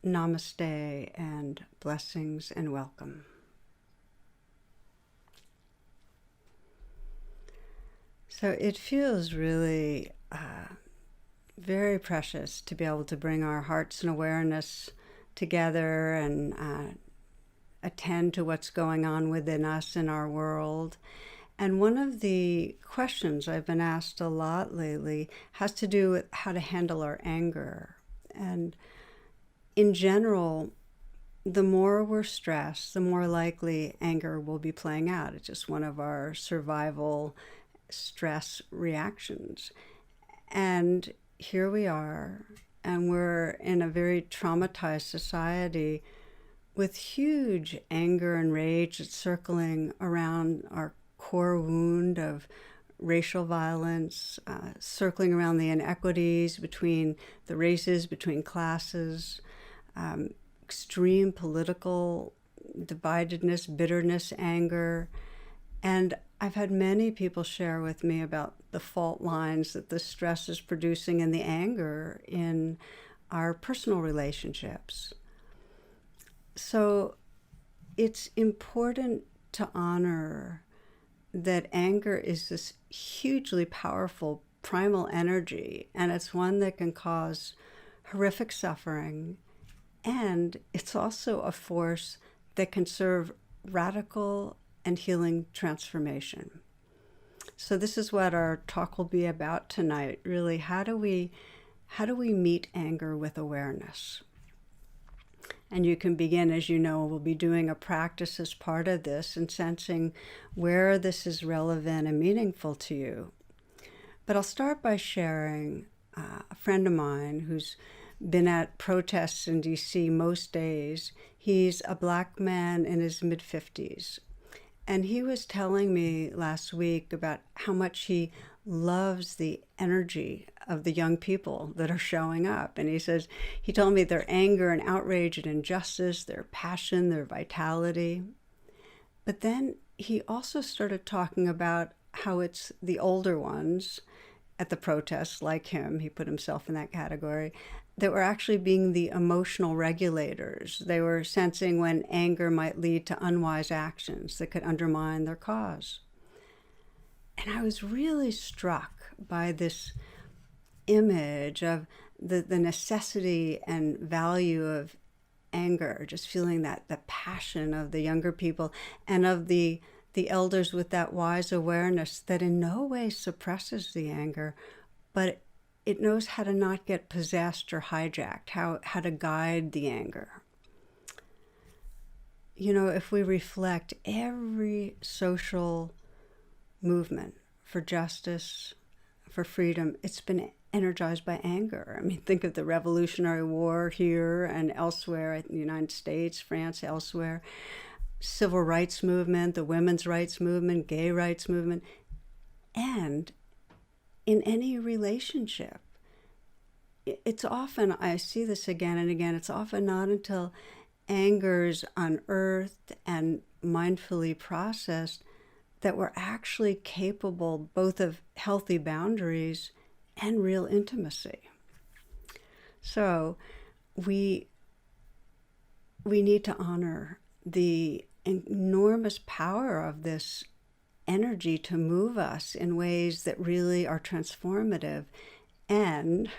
Namaste and blessings and welcome. So it feels really very precious to be able to bring our hearts and awareness together and attend to what's going on within us in our world. And one of the questions I've been asked a lot lately has to do with how to handle our anger. And in general, the more we're stressed, the more likely anger will be playing out. It's just one of our survival stress reactions. And here we are, and we're in a very traumatized society with huge anger and rage that's circling around our core wound of racial violence, circling around the inequities between the races, between classes, extreme political dividedness, bitterness, anger. And I've had many people share with me about the fault lines that the stress is producing and the anger in our personal relationships. So it's important to honor that anger is this hugely powerful primal energy, and it's one that can cause horrific suffering, and it's also a force that can serve radical and healing transformation. So this is what our talk will be about tonight, really. How do we meet anger with awareness? And you can begin, as you know, we'll be doing a practice as part of this and sensing where this is relevant and meaningful to you. But I'll start by sharing a friend of mine who's been at protests in DC most days. He's a Black man in his mid-50s. And he was telling me last week about how much he loves the energy of the young people that are showing up. And he told me their anger and outrage and injustice, their passion, their vitality. But then he also started talking about how it's the older ones at the protests, like him, he put himself in that category, that were actually being the emotional regulators. They were sensing when anger might lead to unwise actions that could undermine their cause. And I was really struck by this image of the necessity and value of anger, just feeling that the passion of the younger people and of the elders with that wise awareness that in no way suppresses the anger, but it knows how to not get possessed or hijacked, how to guide the anger. You know, if we reflect, every social movement for justice, for freedom, it's been energized by anger. I mean, think of the Revolutionary War here and elsewhere, in the United States, France, elsewhere. Civil rights movement, the women's rights movement, gay rights movement, and in any relationship. It's often, I see this again and again, it's often not until anger's unearthed and mindfully processed that we're actually capable both of healthy boundaries and real intimacy. So we need to honor the enormous power of this energy to move us in ways that really are transformative. And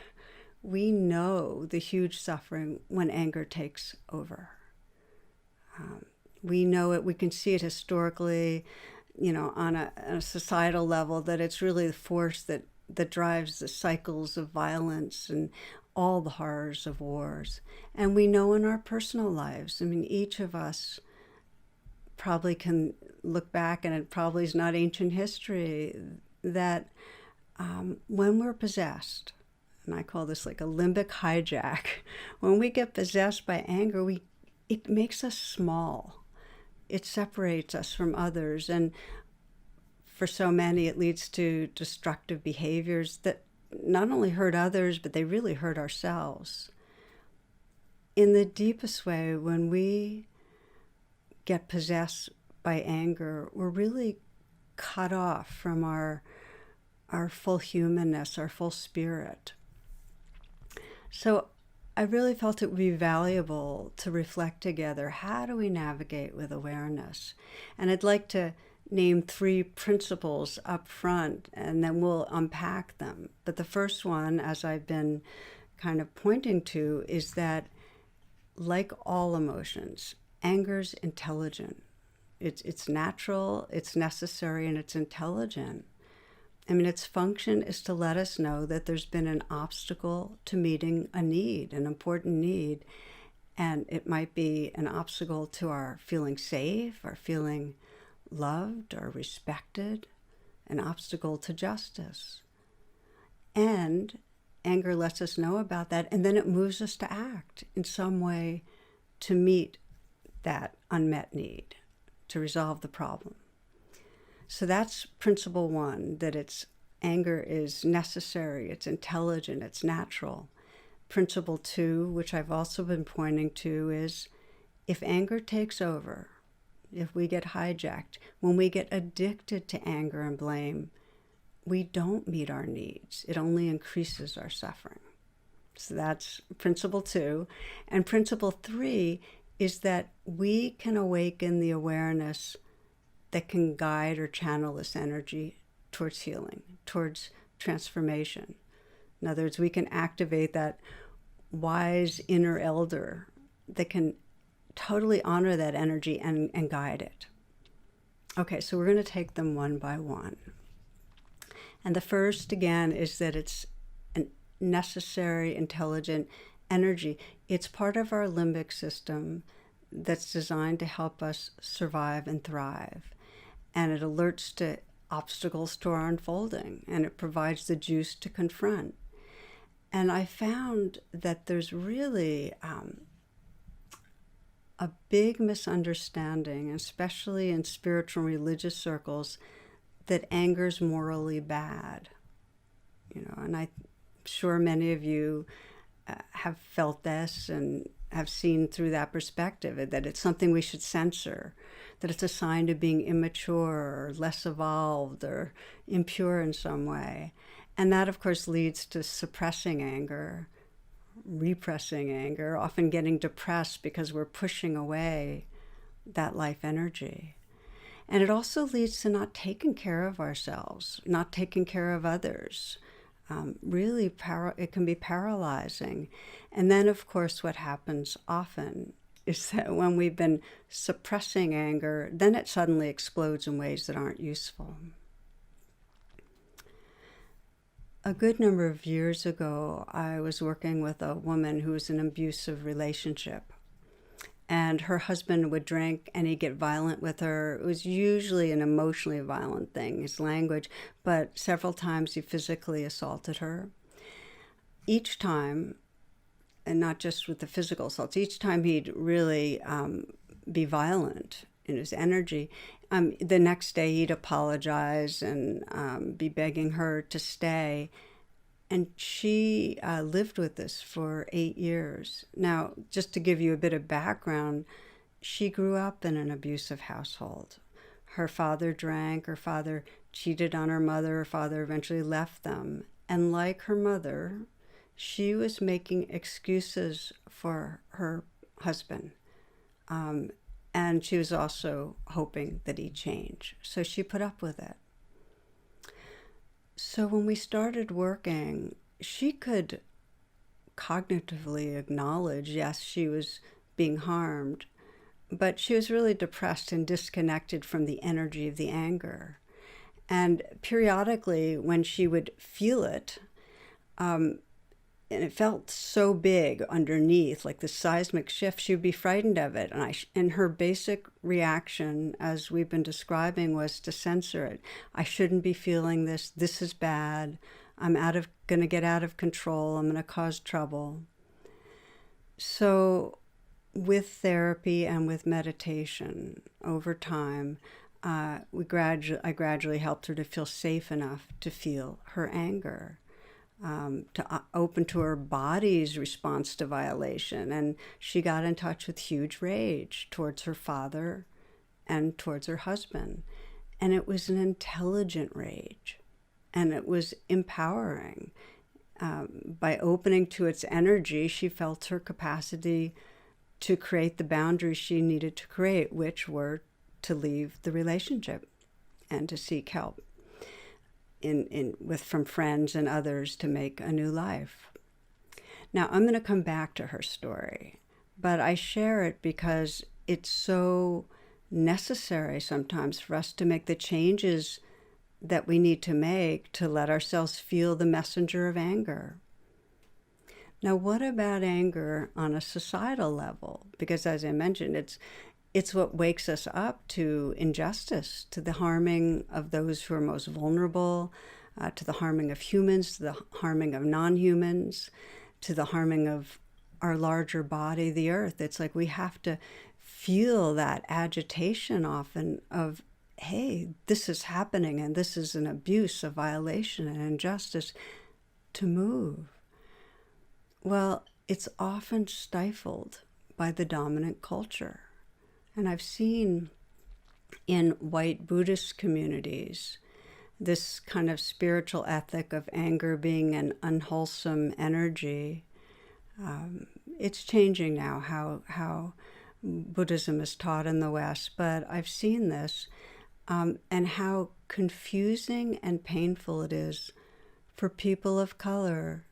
we know the huge suffering when anger takes over. We know it, we can see it historically, you know, on a societal level, that it's really the force that drives the cycles of violence and all the horrors of wars. And we know in our personal lives, I mean, each of us probably can look back, and it probably is not ancient history, that when we're possessed, and I call this like a limbic hijack, when we get possessed by anger, it makes us small. It separates us from others, and for so many it leads to destructive behaviors that not only hurt others, but they really hurt ourselves. In the deepest way, when we get possessed by anger, we're really cut off from our full humanness, our full spirit. So I really felt it would be valuable to reflect together, how do we navigate with awareness? And I'd like to name 3 principles up front, and then we'll unpack them. But the first one, as I've been kind of pointing to, is that, like all emotions, anger's intelligent. It's natural, it's necessary, and it's intelligent. I mean, its function is to let us know that there's been an obstacle to meeting a need, an important need. And it might be an obstacle to our feeling safe, our feeling loved or respected, an obstacle to justice. And anger lets us know about that, and then it moves us to act in some way to meet that unmet need, to resolve the problem. So that's principle 1, that anger is necessary, it's intelligent, it's natural. Principle 2, which I've also been pointing to, is if anger takes over, if we get hijacked, when we get addicted to anger and blame, we don't meet our needs. It only increases our suffering. So that's principle 2. And principle 3 is that we can awaken the awareness that can guide or channel this energy towards healing, towards transformation. In other words, we can activate that wise inner elder that can totally honor that energy and guide it. Okay, so we're going to take them one by one. And the first, again, is that it's a necessary, intelligent energy. It's part of our limbic system that's designed to help us survive and thrive. And it alerts to obstacles to our unfolding, and it provides the juice to confront. And I found that there's really a big misunderstanding, especially in spiritual and religious circles, that anger's morally bad. And I'm sure many of you have felt this and have seen through that perspective, that it's something we should censor, that it's a sign of being immature or less evolved or impure in some way. And that, of course, leads to suppressing anger, repressing anger, often getting depressed because we're pushing away that life energy. And it also leads to not taking care of ourselves, not taking care of others. Really, it can be paralyzing. And then, of course, what happens often is that when we've been suppressing anger, then it suddenly explodes in ways that aren't useful. A good number of years ago, I was working with a woman who was in an abusive relationship. And her husband would drink and he'd get violent with her. It was usually an emotionally violent thing, his language, but several times he physically assaulted her. Each time, and not just with the physical assaults, each time he'd really be violent in his energy. The next day he'd apologize and be begging her to stay. And she lived with this for 8 years. Now, just to give you a bit of background, she grew up in an abusive household. Her father drank, her father cheated on her mother, her father eventually left them. And like her mother, she was making excuses for her husband. And she was also hoping that he'd change. So she put up with it. So when we started working, she could cognitively acknowledge, yes, she was being harmed, but she was really depressed and disconnected from the energy of the anger. And periodically, when she would feel it, and it felt so big underneath, like the seismic shift, she would be frightened of it. And her basic reaction, as we've been describing, was to censor it. I shouldn't be feeling this. This is bad. I'm going to get out of control. I'm going to cause trouble. So with therapy and with meditation over time, I gradually helped her to feel safe enough to feel her anger. To open to her body's response to violation. And she got in touch with huge rage towards her father and towards her husband. And it was an intelligent rage. And it was empowering. By opening to its energy, she felt her capacity to create the boundaries she needed to create, which were to leave the relationship and to seek help from friends and others to make a new life. Now, I'm going to come back to her story, but I share it because it's so necessary sometimes for us to make the changes that we need to make to let ourselves feel the messenger of anger. Now, what about anger on a societal level? Because as I mentioned, it's what wakes us up to injustice, to the harming of those who are most vulnerable, to the harming of humans, to the harming of non-humans, to the harming of our larger body, the earth. It's like we have to feel that agitation often of, hey, this is happening and this is an abuse, a violation, an injustice, to move. Well, it's often stifled by the dominant culture. And I've seen in white Buddhist communities this kind of spiritual ethic of anger being an unwholesome energy. It's changing now how Buddhism is taught in the West, but I've seen this and how confusing and painful it is for people of color.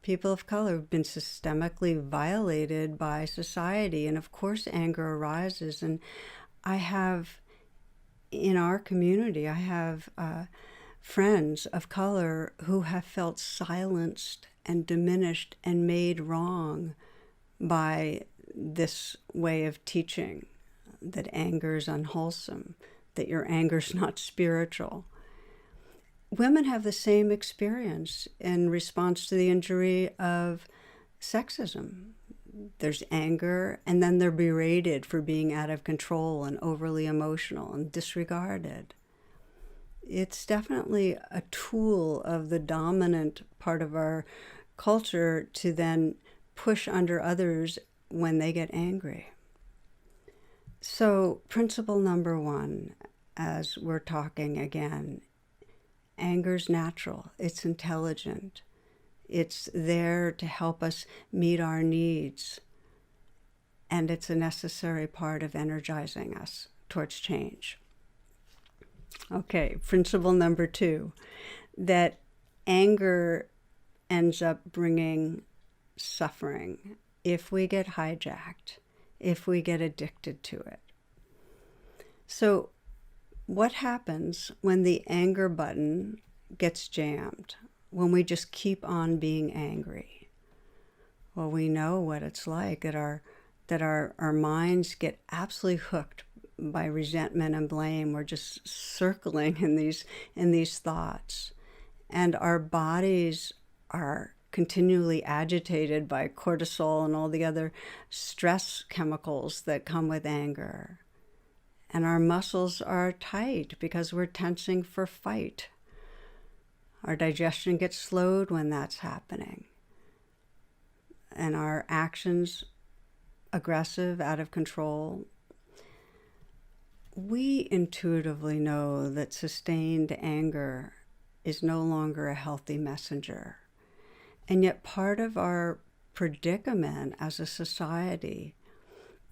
People of color have been systemically violated by society, and of course anger arises. And I have, in our community, I have friends of color who have felt silenced and diminished and made wrong by this way of teaching that anger is unwholesome, that your anger is not spiritual. Women have the same experience in response to the injury of sexism. There's anger, and then they're berated for being out of control and overly emotional and disregarded. It's definitely a tool of the dominant part of our culture to then push under others when they get angry. So, principle number one, as we're talking again, anger's natural, it's intelligent, it's there to help us meet our needs, and it's a necessary part of energizing us towards change. Okay, principle number two, that anger ends up bringing suffering if we get hijacked, if we get addicted to it. So what happens when the anger button gets jammed, when we just keep on being angry? Well, we know what it's like, that our minds get absolutely hooked by resentment and blame. We're just circling in these thoughts. And our bodies are continually agitated by cortisol and all the other stress chemicals that come with anger. And our muscles are tight because we're tensing for fight. Our digestion gets slowed when that's happening. And our actions, aggressive, out of control. We intuitively know that sustained anger is no longer a healthy messenger. And yet part of our predicament as a society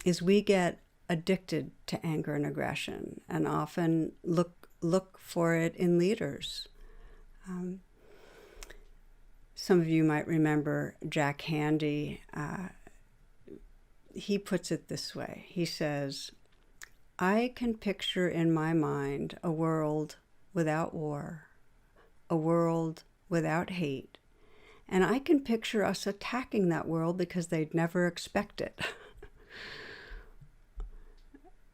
is we get addicted to anger and aggression, and often look for it in leaders. Some of you might remember Jack Handey. He puts it this way. He says, I can picture in my mind a world without war, a world without hate, and I can picture us attacking that world because they'd never expect it.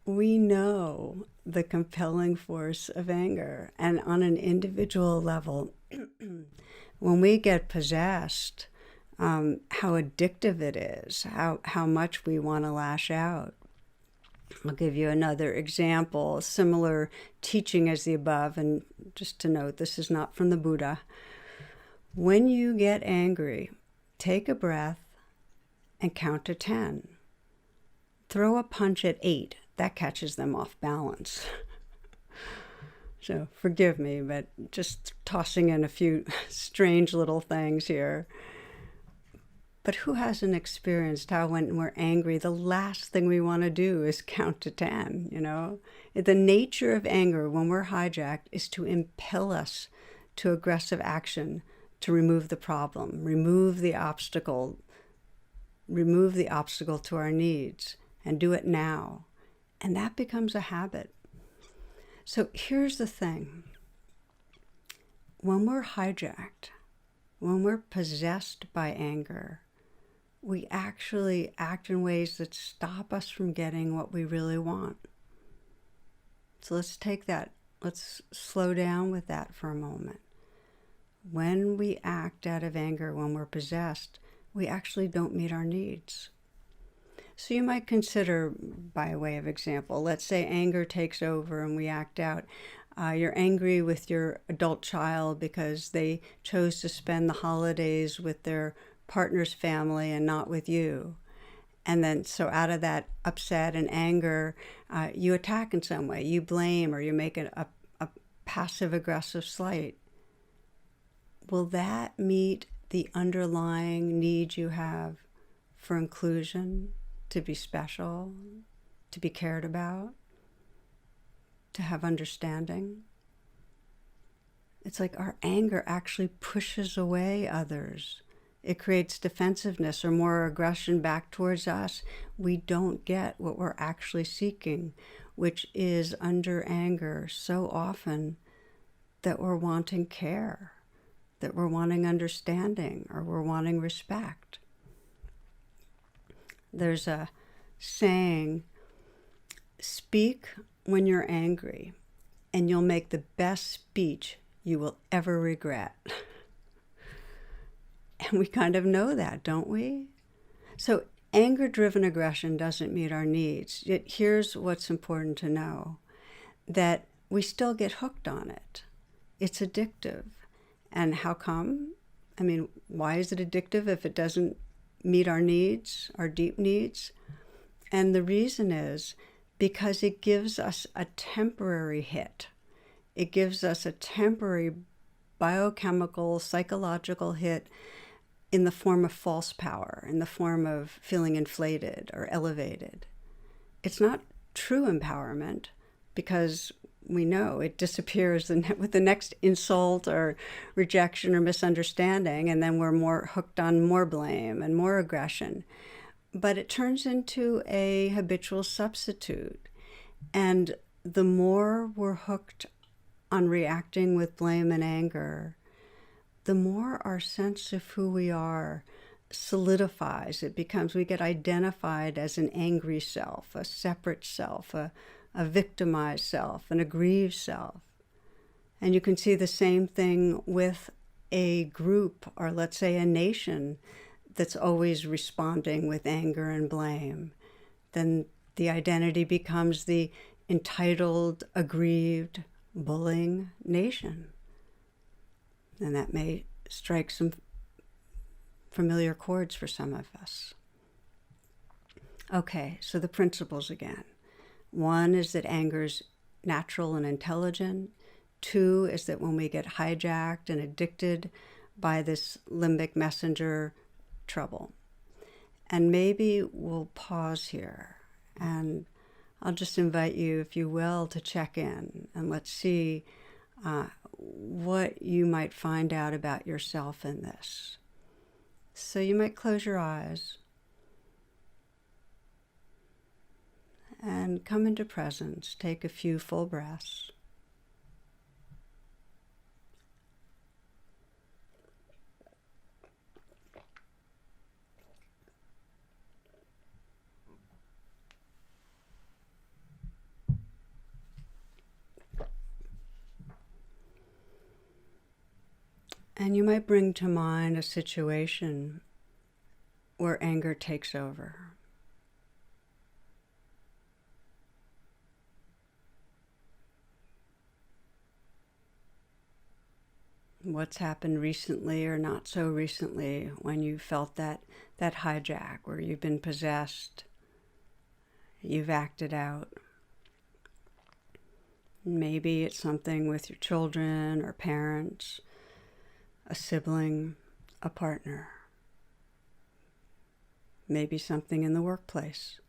We know the compelling force of anger, and on an individual level, when we get possessed, how addictive it is, how much we want to lash out. I'll give you another example, similar teaching as the above, and just to note, this is not from the Buddha. When you get angry, take a breath and count to 10. Throw a punch at 8. That catches them off balance. So forgive me, but just tossing in a few strange little things here. But who hasn't experienced how when we're angry, the last thing we want to do is count to 10, you know? The nature of anger when we're hijacked is to impel us to aggressive action, to remove the problem, remove the obstacle to our needs, and do it now. And that becomes a habit. So here's the thing. When we're hijacked, when we're possessed by anger, we actually act in ways that stop us from getting what we really want. So let's take that, let's slow down with that for a moment. When we act out of anger, when we're possessed, we actually don't meet our needs. So you might consider, by way of example, let's say anger takes over and we act out. You're angry with your adult child because they chose to spend the holidays with their partner's family and not with you. And then so out of that upset and anger, you attack in some way. You blame or you make a passive-aggressive slight. Will that meet the underlying need you have for inclusion, to be special, to be cared about, to have understanding? It's like our anger actually pushes away others. It creates defensiveness or more aggression back towards us. We don't get what we're actually seeking, which is under anger so often that we're wanting care, that we're wanting understanding, or we're wanting respect. There's a saying, speak when you're angry, and you'll make the best speech you will ever regret. And we kind of know that, don't we? So anger-driven aggression doesn't meet our needs. Yet here's what's important to know, that we still get hooked on it. It's addictive. And how come? I mean, why is it addictive if it doesn't meet our needs, our deep needs? And the reason is because it gives us a temporary hit. It gives us a temporary biochemical, psychological hit in the form of false power, in the form of feeling inflated or elevated. It's not true empowerment because we know it disappears with the next insult or rejection or misunderstanding, and then we're more hooked on more blame and more aggression. But it turns into a habitual substitute. And the more we're hooked on reacting with blame and anger, the more our sense of who we are solidifies. It becomes, we get identified as an angry self, a separate self, a victimized self, an aggrieved self. And you can see the same thing with a group, or let's say a nation, that's always responding with anger and blame. Then the identity becomes the entitled, aggrieved, bullying nation. And that may strike some familiar chords for some of us. Okay, so the principles again. 1 is that anger is natural and intelligent. 2 is that when we get hijacked and addicted by this limbic messenger, trouble. And maybe we'll pause here, and I'll just invite you, if you will, to check in, and let's see what you might find out about yourself in this. So you might close your eyes and come into presence. Take a few full breaths. And you might bring to mind a situation where anger takes over. What's happened recently or not so recently when you felt that hijack, where you've been possessed, you've acted out. Maybe it's something with your children or parents, a sibling, a partner. Maybe something in the workplace.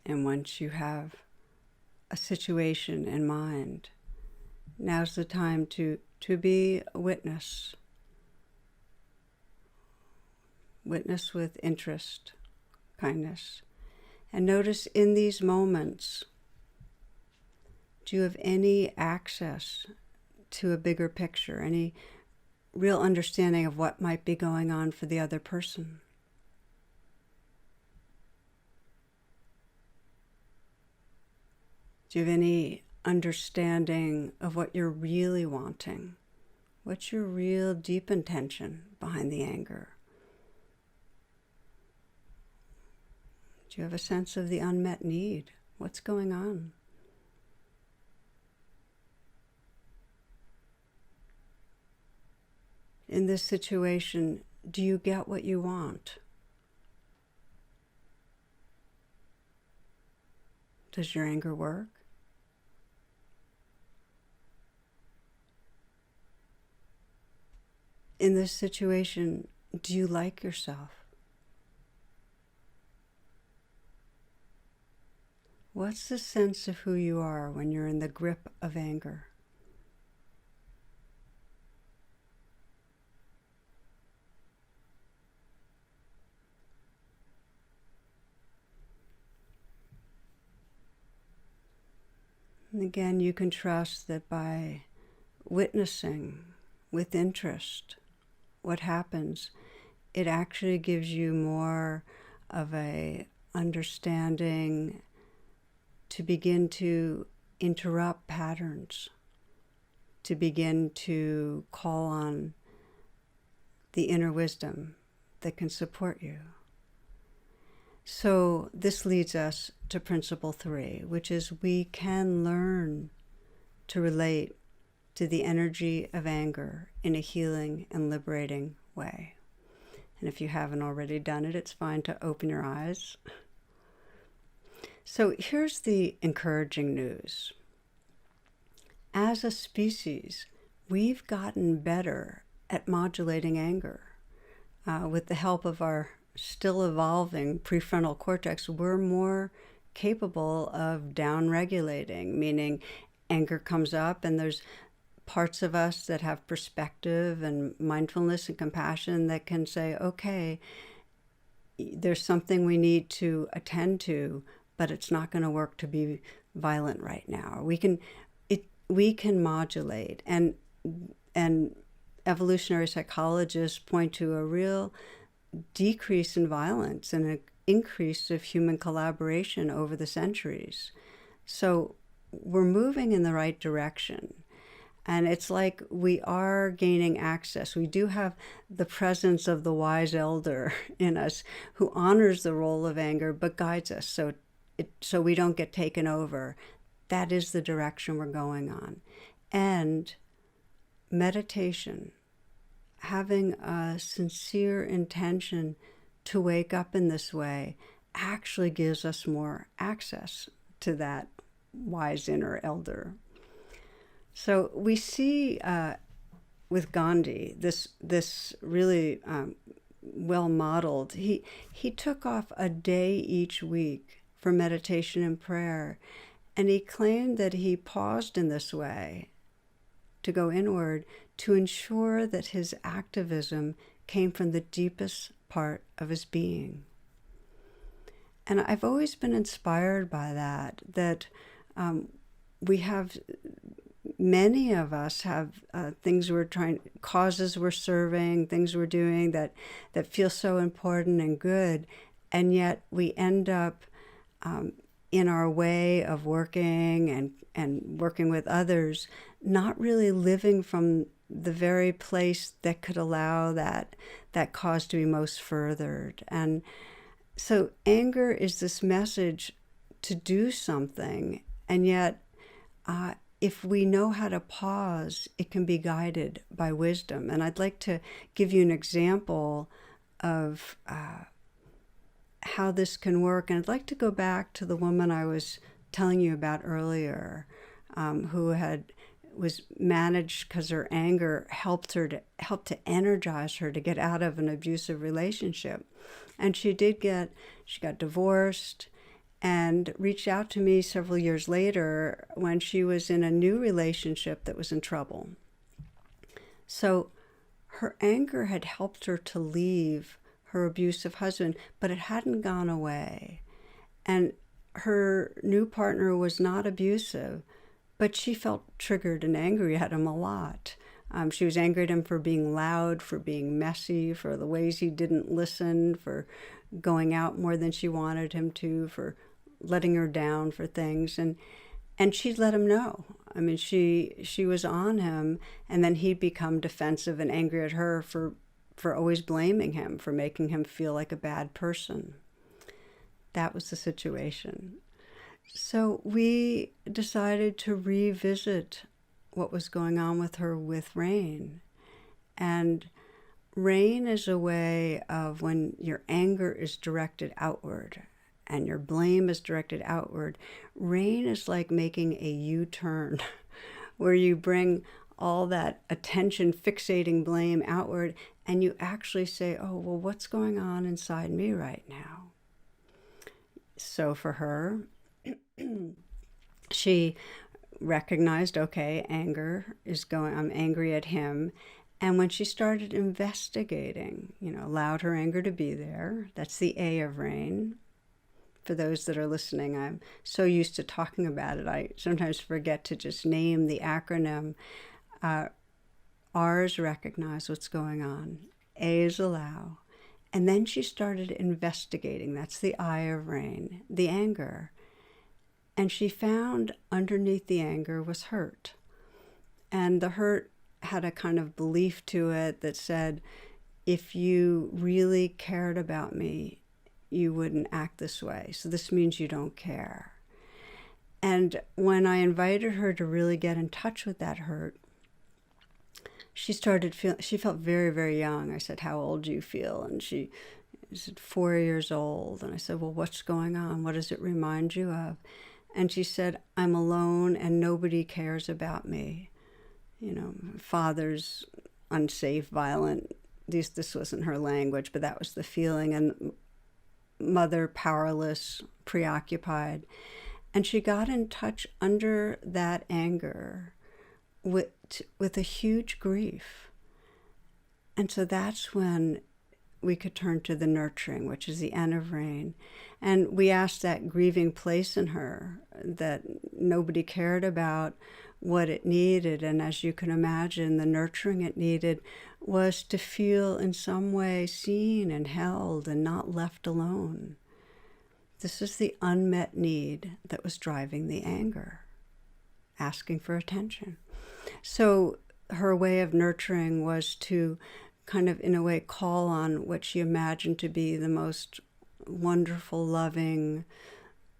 And once you have a situation in mind, now's the time to be a witness. Witness with interest, kindness. And notice in these moments, do you have any access to a bigger picture, any real understanding of what might be going on for the other person? Do you have any understanding of what you're really wanting? What's your real deep intention behind the anger? Do you have a sense of the unmet need? What's going on? In this situation, do you get what you want? Does your anger work? In this situation, do you like yourself? What's the sense of who you are when you're in the grip of anger? And again, you can trust that by witnessing with interest what happens, it actually gives you more of a understanding to begin to interrupt patterns, to begin to call on the inner wisdom that can support you. So this leads us to principle 3, which is we can learn to relate to the energy of anger in a healing and liberating way. And if you haven't already done it, it's fine to open your eyes. So here's the encouraging news. As a species, we've gotten better at modulating anger. With the help of our still evolving prefrontal cortex, we're more capable of down-regulating, meaning anger comes up and there's parts of us that have perspective and mindfulness and compassion that can say, okay, there's something we need to attend to, but it's not going to work to be violent right now. We can modulate, and evolutionary psychologists point to a real decrease in violence and an increase of human collaboration over the centuries. So we're moving in the right direction. And it's like we are gaining access. We do have the presence of the wise elder in us who honors the role of anger but guides us so we don't get taken over. That is the direction we're going on. And meditation, having a sincere intention to wake up in this way, actually gives us more access to that wise inner elder. So we see with Gandhi this really well modeled. He took off a day each week for meditation and prayer, and he claimed that he paused in this way to go inward to ensure that his activism came from the deepest part of his being. And I've always been inspired by that we have, many of us have things causes we're serving, things we're doing that feel so important and good, and yet we end up in our way of working and working with others, not really living from the very place that could allow that cause to be most furthered. And so anger is this message to do something, and yet if we know how to pause, it can be guided by wisdom. And I'd like to give you an example of how this can work. And I'd like to go back to the woman I was telling you about earlier, who was managed because her anger helped to energize her to get out of an abusive relationship. And she got divorced and reached out to me several years later when she was in a new relationship that was in trouble. So her anger had helped her to leave her abusive husband, but it hadn't gone away. And her new partner was not abusive, but she felt triggered and angry at him a lot. She was angry at him for being loud, for being messy, for the ways he didn't listen, for going out more than she wanted him to, for letting her down for things. And she'd let him know. I mean, she was on him, and then he'd become defensive and angry at her for always blaming him, for making him feel like a bad person. That was the situation. So we decided to revisit what was going on with her with rain. And rain is a way of when your anger is directed outward and your blame is directed outward. Rain is like making a U-turn where you bring all that attention, fixating blame outward, and you actually say, oh, well, what's going on inside me right now? So for her, she recognized, okay, anger is going, I'm angry at him. And when she started investigating, allowed her anger to be there, that's the A of rain. For those that are listening, I'm so used to talking about it, I sometimes forget to just name the acronym. R is recognize what's going on. A is allow. And then she started investigating. That's the I of rain, the anger. And she found underneath the anger was hurt. And the hurt had a kind of belief to it that said, if you really cared about me, you wouldn't act this way. So this means you don't care. And when I invited her to really get in touch with that hurt, she felt very, very young. I said, how old do you feel? And she said, 4 years old. And I said, well, what's going on? What does it remind you of? And she said, I'm alone and nobody cares about me. Father's unsafe, violent. This wasn't her language, but that was the feeling. And mother powerless, preoccupied. And she got in touch under that anger with a huge grief. And so that's when we could turn to the nurturing, which is the N of rain. And we asked that grieving place in her that nobody cared about what it needed. And as you can imagine, the nurturing it needed was to feel in some way seen and held and not left alone. This is the unmet need that was driving the anger, asking for attention. So her way of nurturing was to kind of, in a way, call on what she imagined to be the most wonderful, loving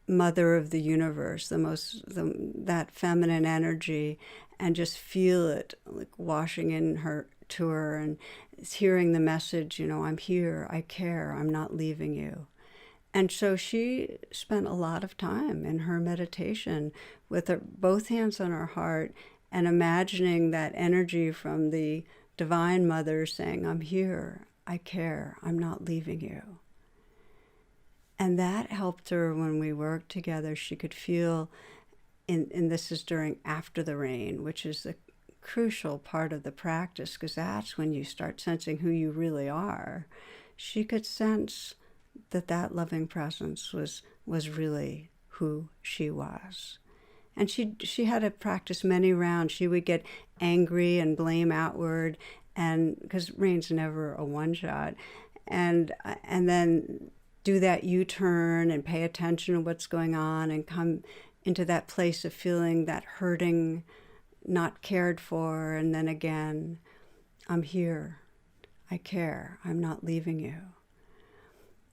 mother of the universe, that feminine energy, and just feel it like washing in her to her and hearing the message, I'm here, I care, I'm not leaving you. And so she spent a lot of time in her meditation with both hands on her heart and imagining that energy from the Divine Mother saying, I'm here, I care, I'm not leaving you. And that helped her when we worked together. She could feel, and this is during after the rain, which is the crucial part of the practice, because that's when you start sensing who you really are. She could sense that loving presence was really who she was. And she had to practice many rounds. She would get angry and blame outward, and because rain's never a one-shot, and then do that U-turn and pay attention to what's going on and come into that place of feeling that hurting, not cared for, and then again, I'm here, I care, I'm not leaving you.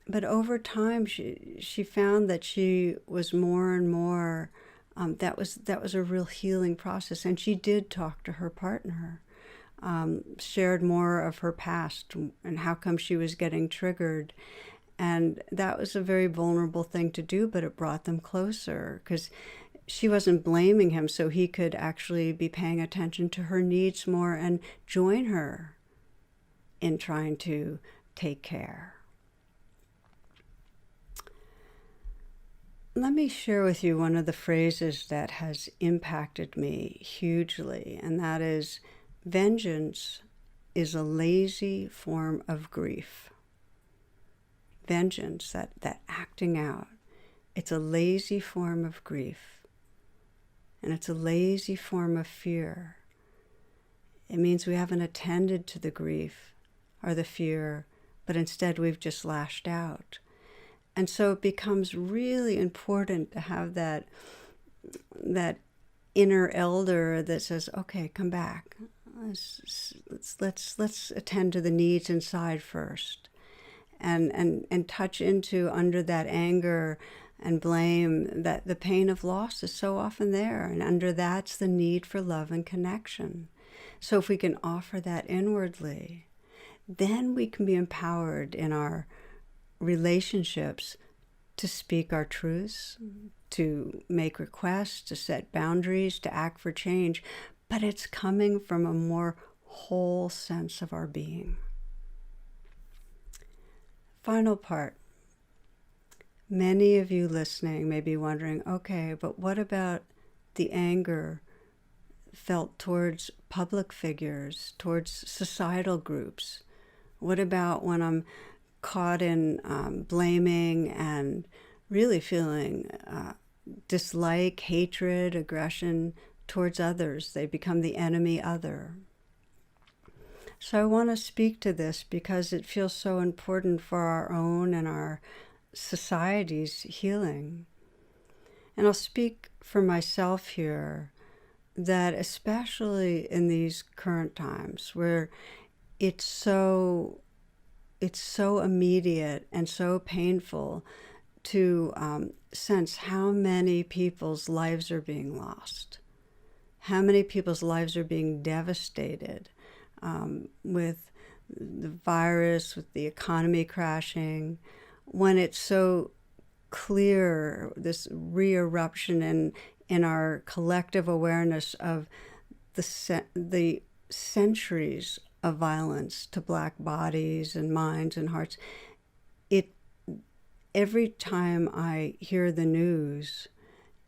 But over time, she found that she was more and more that was a real healing process. And she did talk to her partner, shared more of her past and how come she was getting triggered. And that was a very vulnerable thing to do, but it brought them closer because she wasn't blaming him, so he could actually be paying attention to her needs more and join her in trying to take care. Let me share with you one of the phrases that has impacted me hugely, and that is, vengeance is a lazy form of grief. Vengeance, that acting out, it's a lazy form of grief. And it's a lazy form of fear. It means we haven't attended to the grief or the fear, but instead we've just lashed out. And so it becomes really important to have that inner elder that says, okay, come back. Let's attend to the needs inside first. And touch into, under that anger and blame, that the pain of loss is so often there. And under that's the need for love and connection. So if we can offer that inwardly, then we can be empowered in our relationships to speak our truths, to make requests, to set boundaries, to act for change. But it's coming from a more whole sense of our being. Final part. Many of you listening may be wondering, okay, but what about the anger felt towards public figures, towards societal groups? What about when I'm caught in blaming and really feeling dislike, hatred, aggression towards others? They become the enemy other. So I want to speak to this because it feels so important for our own and our society's healing. And I'll speak for myself here, that especially in these current times where it's so immediate and so painful to sense how many people's lives are being lost, how many people's lives are being devastated with the virus, with the economy crashing, when it's so clear, this re-eruption in our collective awareness of the centuries of violence to Black bodies and minds and hearts. Every time I hear the news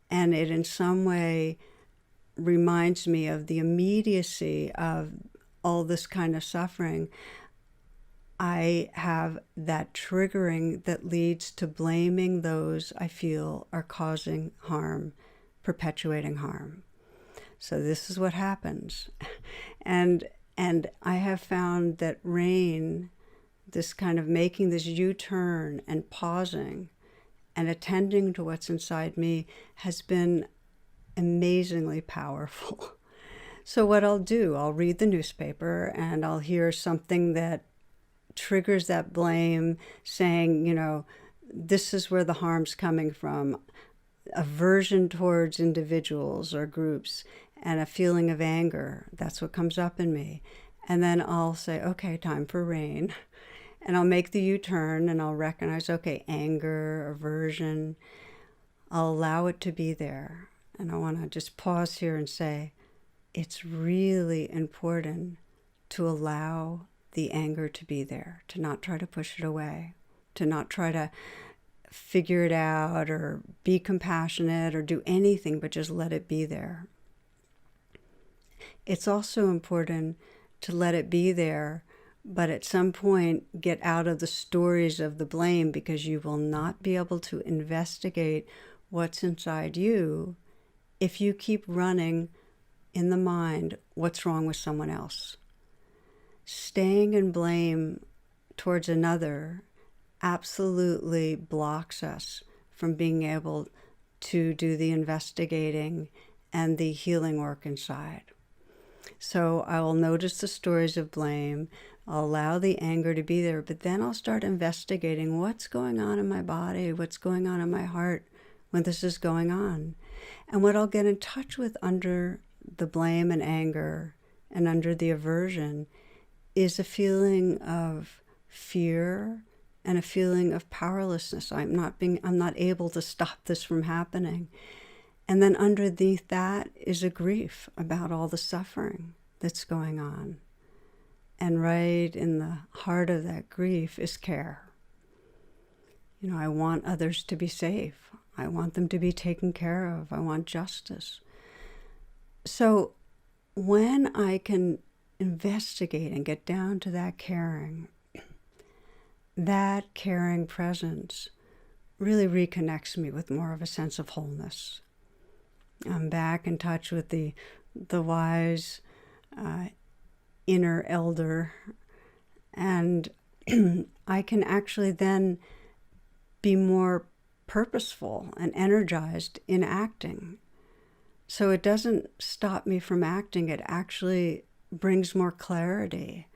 and it in some way reminds me of the immediacy of all this kind of suffering, I have that triggering that leads to blaming those I feel are causing harm, perpetuating harm. So this is what happens. And I have found that rain, this kind of making this U-turn and pausing and attending to what's inside me, has been amazingly powerful. So what I'll do, I'll read the newspaper and I'll hear something that triggers that blame, saying, this is where the harm's coming from, aversion towards individuals or groups, and a feeling of anger. That's what comes up in me. And then I'll say, okay, time for rain. And I'll make the U-turn and I'll recognize, okay, anger, aversion. I'll allow it to be there. And I want to just pause here and say, it's really important to allow the anger to be there, to not try to push it away, to not try to figure it out or be compassionate or do anything, but just let it be there. It's also important to let it be there, but at some point get out of the stories of the blame, because you will not be able to investigate what's inside you if you keep running in the mind what's wrong with someone else. Staying in blame towards another absolutely blocks us from being able to do the investigating and the healing work inside. So I will notice the stories of blame, I'll allow the anger to be there, but then I'll start investigating what's going on in my body, what's going on in my heart, when this is going on. And what I'll get in touch with under the blame and anger and under the aversion is a feeling of fear and a feeling of powerlessness. I'm not able to stop this from happening. And then underneath that is a grief about all the suffering that's going on. And right in the heart of that grief is care. I want others to be safe. I want them to be taken care of. I want justice. So when I can investigate and get down to that caring presence really reconnects me with more of a sense of wholeness. I'm back in touch with the wise inner elder, and I can actually then be more purposeful and energized in acting. So it doesn't stop me from acting, it actually brings more clarity.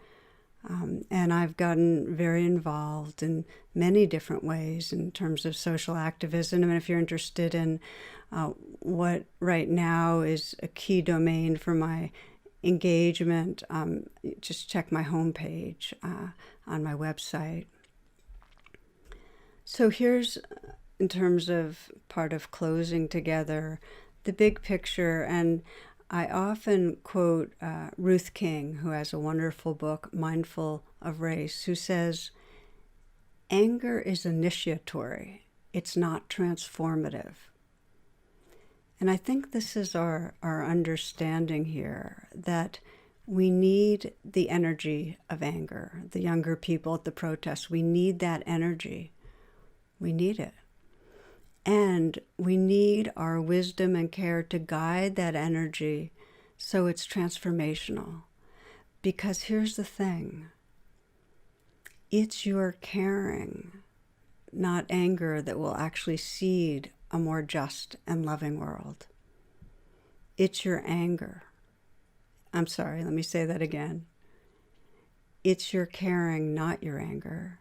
And I've gotten very involved in many different ways in terms of social activism. And if you're interested in what right now is a key domain for my engagement, just check my homepage on my website. So here's, in terms of part of closing together, the big picture. And I often quote Ruth King, who has a wonderful book, Mindful of Race, who says, anger is initiatory. It's not transformative. And I think this is our understanding here, that we need the energy of anger. The younger people at the protests, we need that energy. We need it. And we need our wisdom and care to guide that energy so it's transformational. Because here's the thing. It's your caring, not anger, that will actually seed a more just and loving world. It's your anger. I'm sorry, let me say that again. It's your caring, not your anger,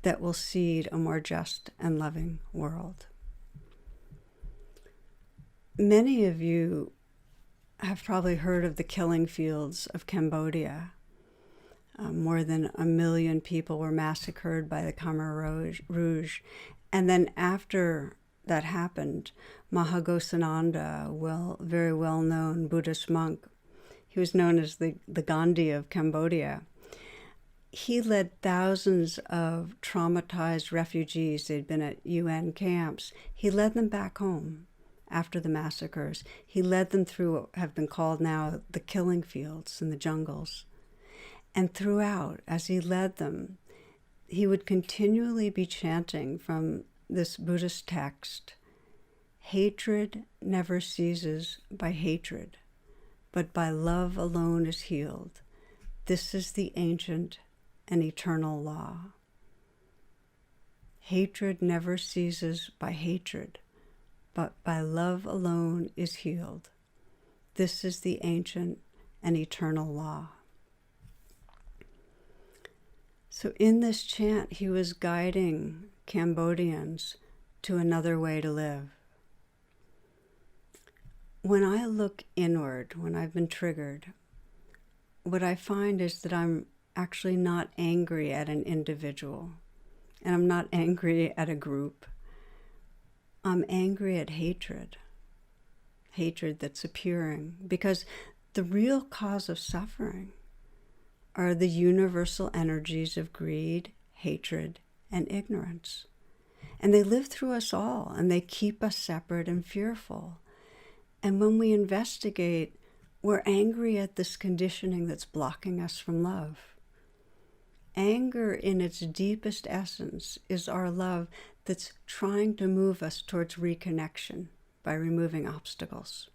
that will seed a more just and loving world. Many of you have probably heard of the killing fields of Cambodia. More than 1 million people were massacred by the Khmer Rouge. And then after that happened, Mahagosananda, very well-known Buddhist monk, he was known as the Gandhi of Cambodia. He led thousands of traumatized refugees. They'd been at UN camps. He led them back home after the massacres. He led them through what have been called now the killing fields in the jungles. And throughout, as he led them, he would continually be chanting from this Buddhist text, hatred never ceases by hatred, but by love alone is healed. This is the ancient and eternal law. Hatred never ceases by hatred, but by love alone is healed. This is the ancient and eternal law. So in this chant, he was guiding Cambodians to another way to live. When I look inward, when I've been triggered, what I find is that I'm actually not angry at an individual, and I'm not angry at a group. I'm angry at hatred that's appearing, because the real cause of suffering are the universal energies of greed, hatred, and ignorance. And they live through us all, and they keep us separate and fearful. And when we investigate, we're angry at this conditioning that's blocking us from love. Anger in its deepest essence is our love that's trying to move us towards reconnection by removing obstacles.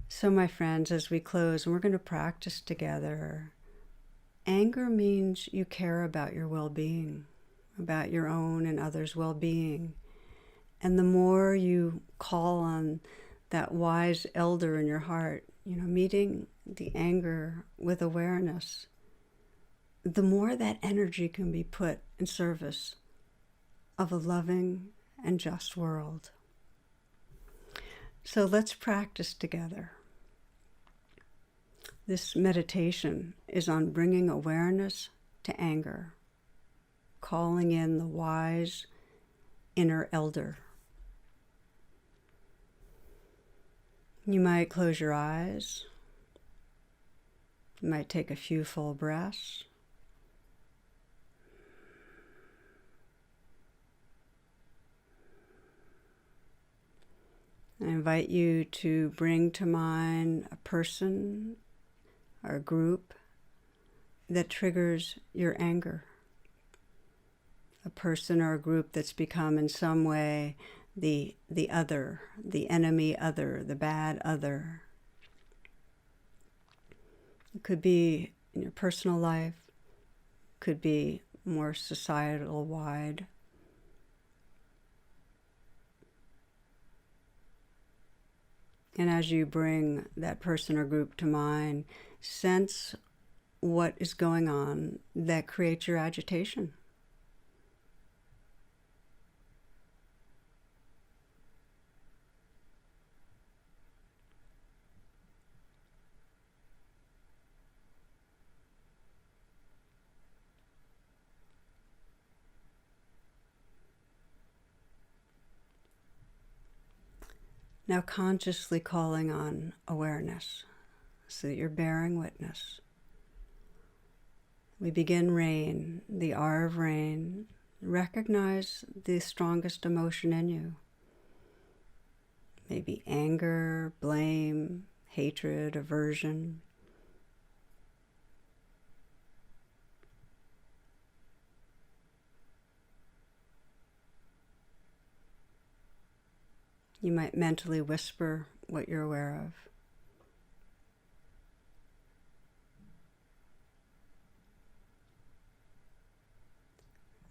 So my friends, as we close, and we're going to practice together, anger means you care about your well-being, about your own and others' well-being. And the more you call on that wise elder in your heart, meeting the anger with awareness, the more that energy can be put in service of a loving and just world. So let's practice together. This meditation is on bringing awareness to anger, calling in the wise inner elder. You might close your eyes. You might take a few full breaths. I invite you to bring to mind a person or a group that triggers your anger. A person or a group that's become in some way the other, the enemy other, the bad other. It could be in your personal life, could be more societal wide. And as you bring that person or group to mind, sense what is going on that creates your agitation. Now consciously calling on awareness so that you're bearing witness. We begin rain, the R of rain. Recognize the strongest emotion in you. Maybe anger, blame, hatred, aversion. You might mentally whisper what you're aware of.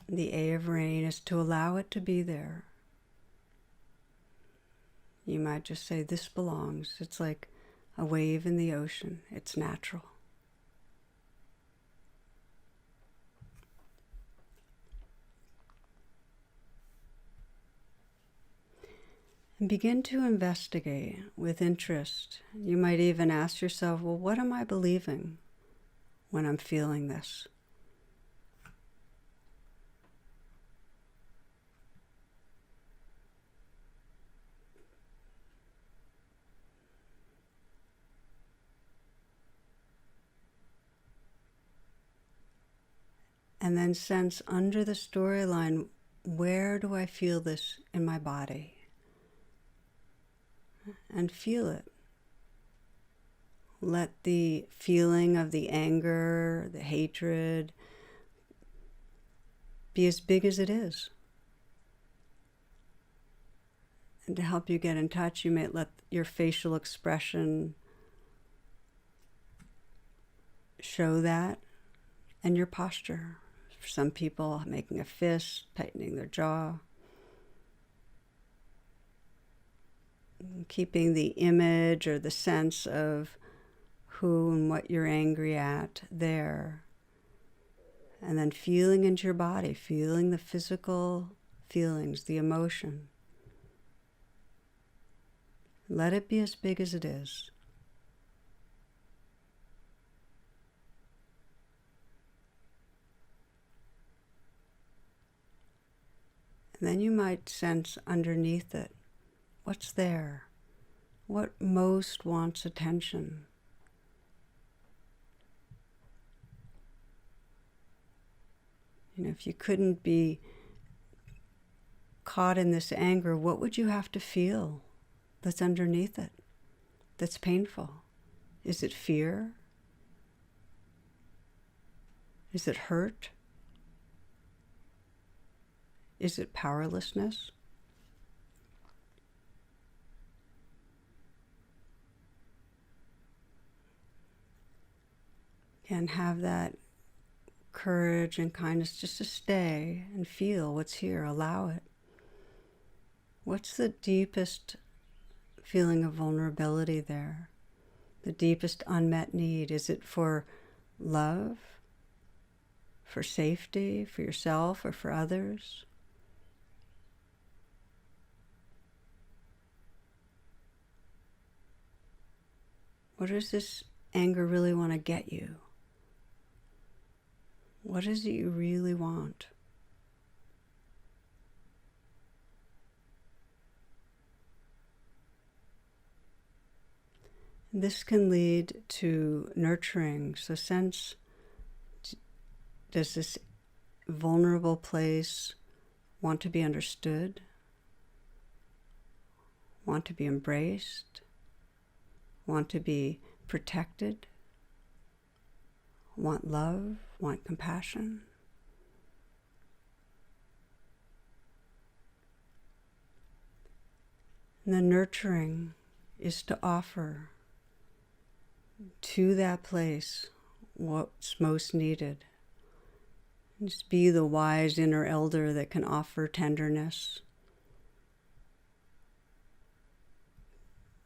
The A of rain is to allow it to be there. You might just say, this belongs. It's like a wave in the ocean. It's natural. And begin to investigate with interest. You might even ask yourself, well, what am I believing when I'm feeling this? And then sense under the storyline, where do I feel this in my body? And feel it. Let the feeling of the anger, the hatred, be as big as it is. And to help you get in touch, you may let your facial expression show that, and your posture. For some people, making a fist, tightening their jaw. Keeping the image or the sense of who and what you're angry at there. And then feeling into your body, feeling the physical feelings, the emotion. Let it be as big as it is. And then you might sense underneath it, what's there? What most wants attention? You know, if you couldn't be caught in this anger, what would you have to feel that's underneath it, that's painful? Is it fear? Is it hurt? Is it powerlessness? And have that courage and kindness just to stay and feel what's here, allow it. What's the deepest feeling of vulnerability there? The deepest unmet need? Is it for love, for safety, for yourself, or for others? What does this anger really want to get you? What is it you really want? This can lead to nurturing. So sense, does this vulnerable place want to be understood? Want to be embraced? Want to be protected? Want love? Want compassion? And the nurturing is to offer to that place what's most needed. Just be the wise inner elder that can offer tenderness,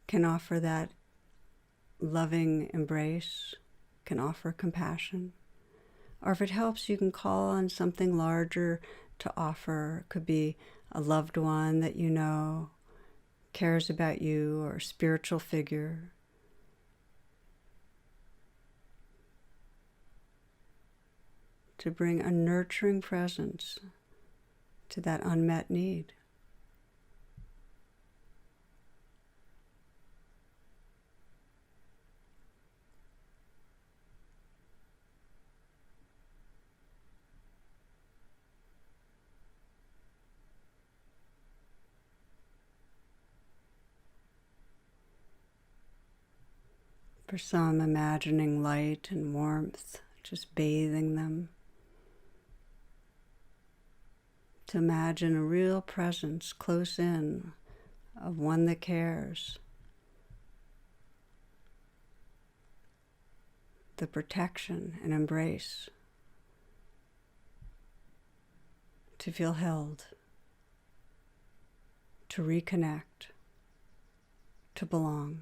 can offer that loving embrace, can offer compassion. Or if it helps, you can call on something larger to offer. It could be a loved one that you know cares about you, or a spiritual figure. To bring a nurturing presence to that unmet need. For some, imagining light and warmth, just bathing them. To imagine a real presence close in of one that cares. The protection and embrace. To feel held. To reconnect. To belong.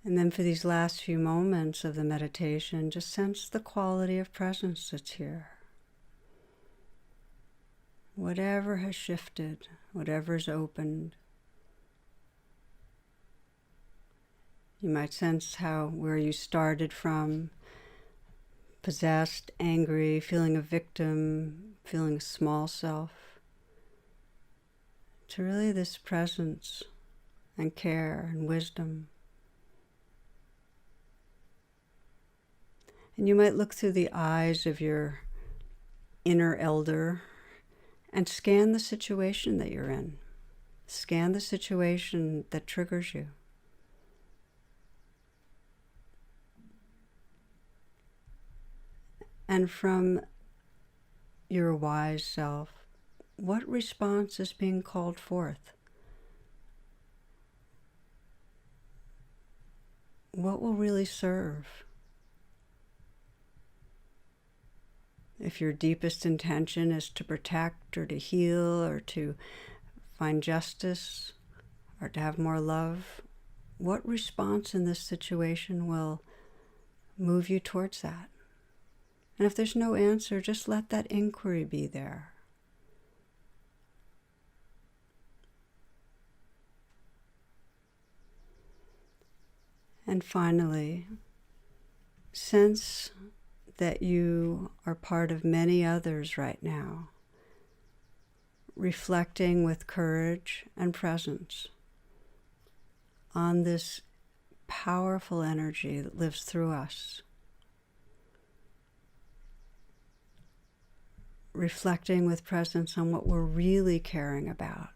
And then for these last few moments of the meditation, just sense the quality of presence that's here. Whatever has shifted, whatever's opened. You might sense where you started from, possessed, angry, feeling a victim, feeling a small self, to really this presence and care and wisdom. And you might look through the eyes of your inner elder and scan the situation that you're in. Scan the situation that triggers you. And from your wise self, what response is being called forth? What will really serve? If your deepest intention is to protect or to heal or to find justice or to have more love, what response in this situation will move you towards that? And if there's no answer, just let that inquiry be there. And finally, sense that you are part of many others right now, reflecting with courage and presence on this powerful energy that lives through us. Reflecting with presence on what we're really caring about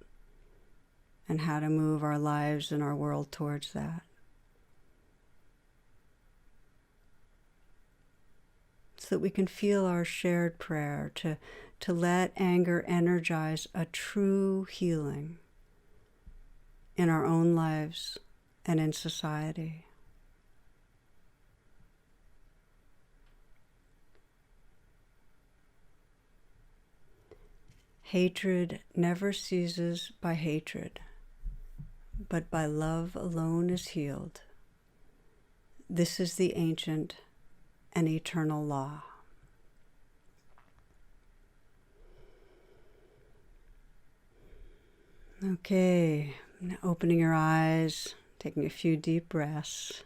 and how to move our lives and our world towards that. So that we can feel our shared prayer to let anger energize a true healing in our own lives and in society. Hatred never ceases by hatred, but by love alone is healed. This is the ancient and eternal law. Okay, now opening your eyes, taking a few deep breaths.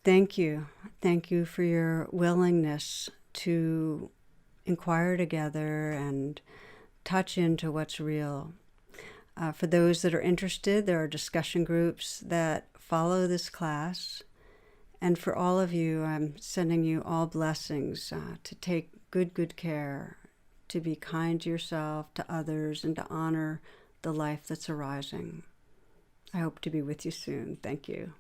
Thank you. Thank you for your willingness to inquire together and touch into what's real. For those that are interested, there are discussion groups that follow this class. And for all of you, I'm sending you all blessings to take good care, to be kind to yourself, to others, and to honor the life that's arising. I hope to be with you soon. Thank you.